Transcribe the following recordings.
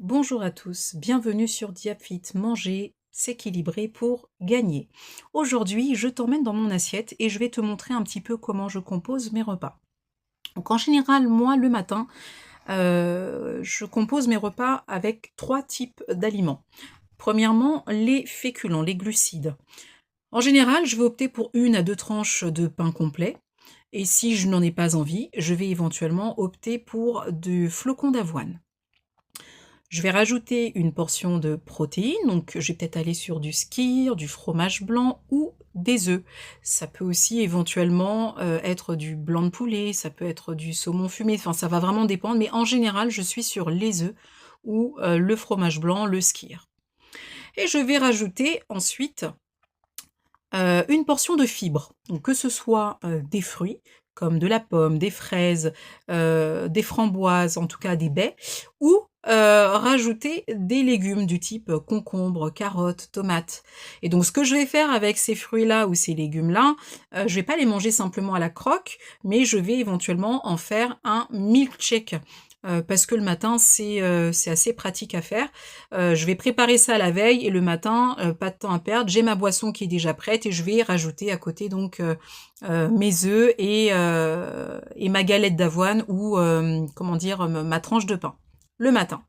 Bonjour à tous, bienvenue sur Diapfit, manger, s'équilibrer pour gagner. Aujourd'hui, je t'emmène dans mon assiette et je vais te montrer un petit peu comment je compose mes repas. Donc en général, moi, le matin, je compose mes repas avec 3 types d'aliments. Premièrement, les féculents, les glucides. En général, je vais opter pour 1 à 2 tranches de pain complet et si je n'en ai pas envie, je vais éventuellement opter pour du flocon d'avoine. Je vais rajouter une portion de protéines, donc je vais peut-être aller sur du skyr, du fromage blanc ou des œufs. Ça peut aussi éventuellement, être du blanc de poulet, ça peut être du saumon fumé, enfin ça va vraiment dépendre, mais en général, je suis sur les œufs ou, le fromage blanc, le skyr. Et je vais rajouter ensuite, une portion de fibres, donc que ce soit, des fruits comme de la pomme, des fraises, des framboises, en tout cas des baies ou, rajouter des légumes du type, concombre, carottes, tomates et donc ce que je vais faire avec ces fruits-là ou ces légumes-là, je vais pas les manger simplement à la croque, mais je vais éventuellement en faire un milkshake, parce que le matin c'est assez pratique à faire. Je vais préparer ça la veille et le matin, pas de temps à perdre, j'ai ma boisson qui est déjà prête et je vais rajouter à côté donc, mes œufs et ma galette d'avoine ou, comment dire? Ma tranche de pain, le matin.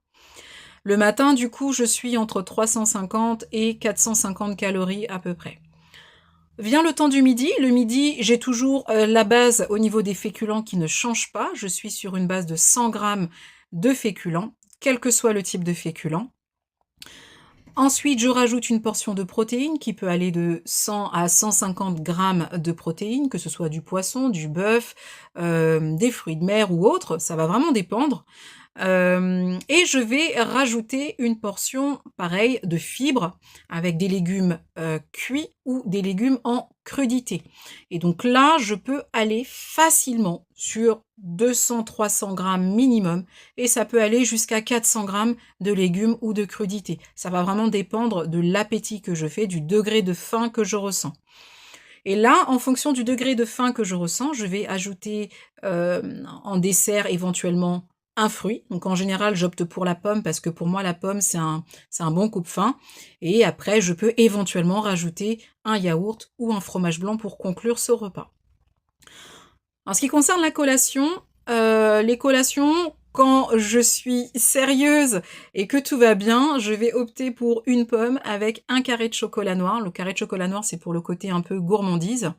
Le matin, du coup, je suis entre 350 et 450 calories à peu près. Vient le temps du midi. Le midi, j'ai toujours, la base au niveau des féculents qui ne change pas. Je suis sur une base de 100 grammes de féculents, quel que soit le type de féculent. Ensuite, je rajoute une portion de protéines qui peut aller de 100 à 150 grammes de protéines, que ce soit du poisson, du bœuf, des fruits de mer ou autres, ça va vraiment dépendre. Et je vais rajouter une portion, pareil, de fibres avec des légumes, cuits ou des légumes en crudité. Et donc là, je peux aller facilement sur 200-300 grammes minimum et ça peut aller jusqu'à 400 grammes de légumes ou de crudités. Ça va vraiment dépendre de l'appétit que je fais, du degré de faim que je ressens. Et là, en fonction du degré de faim que je ressens, je vais ajouter, en dessert éventuellement un fruit. Donc en général, j'opte pour la pomme parce que pour moi la pomme c'est un bon coupe-faim et après je peux éventuellement rajouter un yaourt ou un fromage blanc pour conclure ce repas. En ce qui concerne la collation, les collations, quand je suis sérieuse et que tout va bien, je vais opter pour une pomme avec un carré de chocolat noir. Le carré de chocolat noir, c'est pour le côté un peu gourmandise.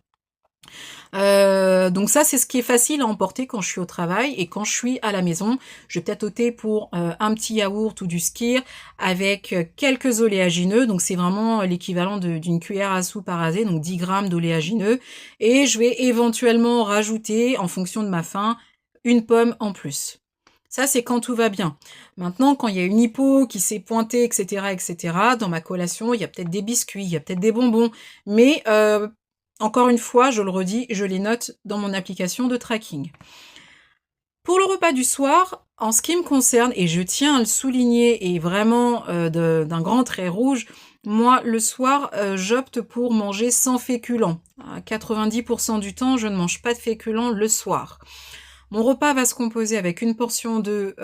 Donc ça, c'est ce qui est facile à emporter quand je suis au travail et quand je suis à la maison, je vais peut-être opter pour, un petit yaourt ou du skyr avec, quelques oléagineux, donc c'est vraiment l'équivalent d'une cuillère à soupe à raser, donc 10 grammes d'oléagineux et je vais éventuellement rajouter, en fonction de ma faim, une pomme en plus. Ça, c'est quand tout va bien. Maintenant, quand il y a une hypo qui s'est pointée et cetera, dans ma collation, il y a peut-être des biscuits, il y a peut-être des bonbons, mais encore une fois, je le redis, je les note dans mon application de tracking. Pour le repas du soir, en ce qui me concerne, et je tiens à le souligner et vraiment d'un grand trait rouge, moi, le soir, j'opte pour manger sans féculents. À 90% du temps, je ne mange pas de féculents le soir. Mon repas va se composer avec une portion de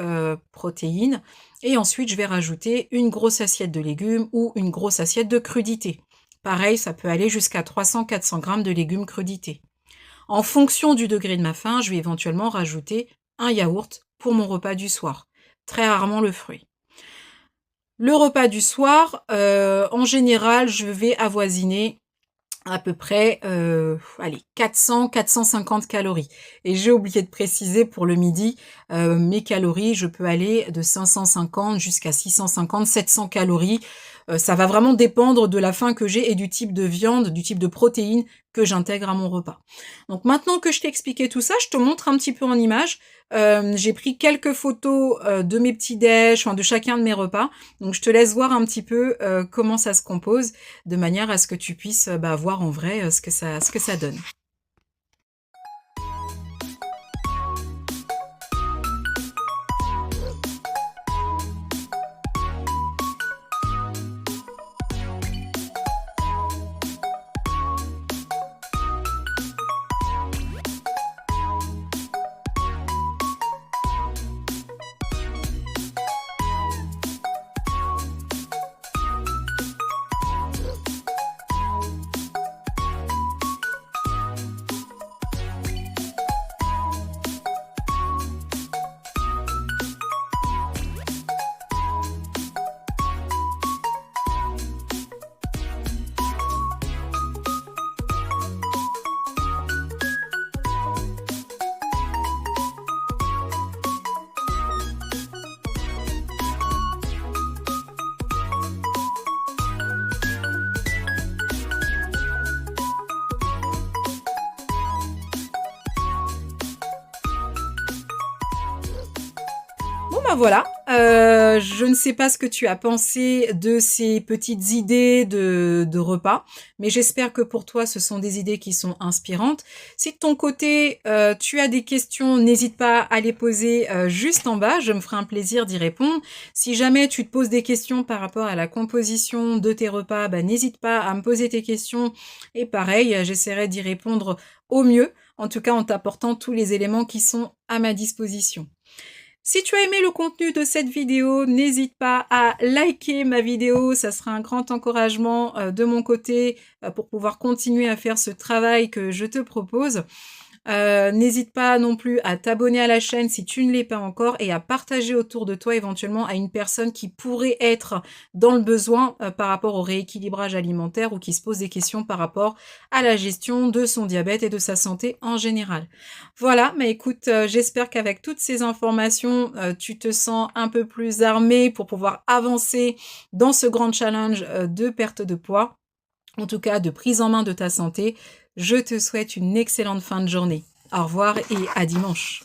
protéines et ensuite je vais rajouter une grosse assiette de légumes ou une grosse assiette de crudités. Pareil, ça peut aller jusqu'à 300-400 grammes de légumes crudités. En fonction du degré de ma faim, je vais éventuellement rajouter un yaourt pour mon repas du soir. Très rarement le fruit. Le repas du soir, en général, je vais avoisiner à peu près, allez 400-450 calories et j'ai oublié de préciser pour le midi, mes calories, je peux aller de 550 jusqu'à 650-700 calories. Ça va vraiment dépendre de la faim que j'ai et du type de viande, du type de protéines que j'intègre à mon repas. Donc maintenant que je t'ai expliqué tout ça, je te montre un petit peu en images. J'ai pris quelques photos, de mes petits déj, enfin de chacun de mes repas. Donc je te laisse voir un petit peu, comment ça se compose, de manière à ce que tu puisses, voir en vrai, ce que ça donne. bah voilà, je ne sais pas ce que tu as pensé de ces petites idées de repas, mais j'espère que pour toi, ce sont des idées qui sont inspirantes. Si de ton côté, tu as des questions, n'hésite pas à les poser, juste en bas, je me ferai un plaisir d'y répondre. Si jamais tu te poses des questions par rapport à la composition de tes repas, bah, n'hésite pas à me poser tes questions et pareil, j'essaierai d'y répondre au mieux, en tout cas en t'apportant tous les éléments qui sont à ma disposition. Si tu as aimé le contenu de cette vidéo, n'hésite pas à liker ma vidéo, ça sera un grand encouragement de mon côté pour pouvoir continuer à faire ce travail que je te propose. N'hésite pas non plus à t'abonner à la chaîne si tu ne l'es pas encore et à partager autour de toi éventuellement à une personne qui pourrait être dans le besoin par rapport au rééquilibrage alimentaire ou qui se pose des questions par rapport à la gestion de son diabète et de sa santé en général. Voilà, mais écoute, j'espère qu'avec toutes ces informations, tu te sens un peu plus armé pour pouvoir avancer dans ce grand challenge de perte de poids, en tout cas de prise en main de ta santé. Je te souhaite une excellente fin de journée. Au revoir et à dimanche.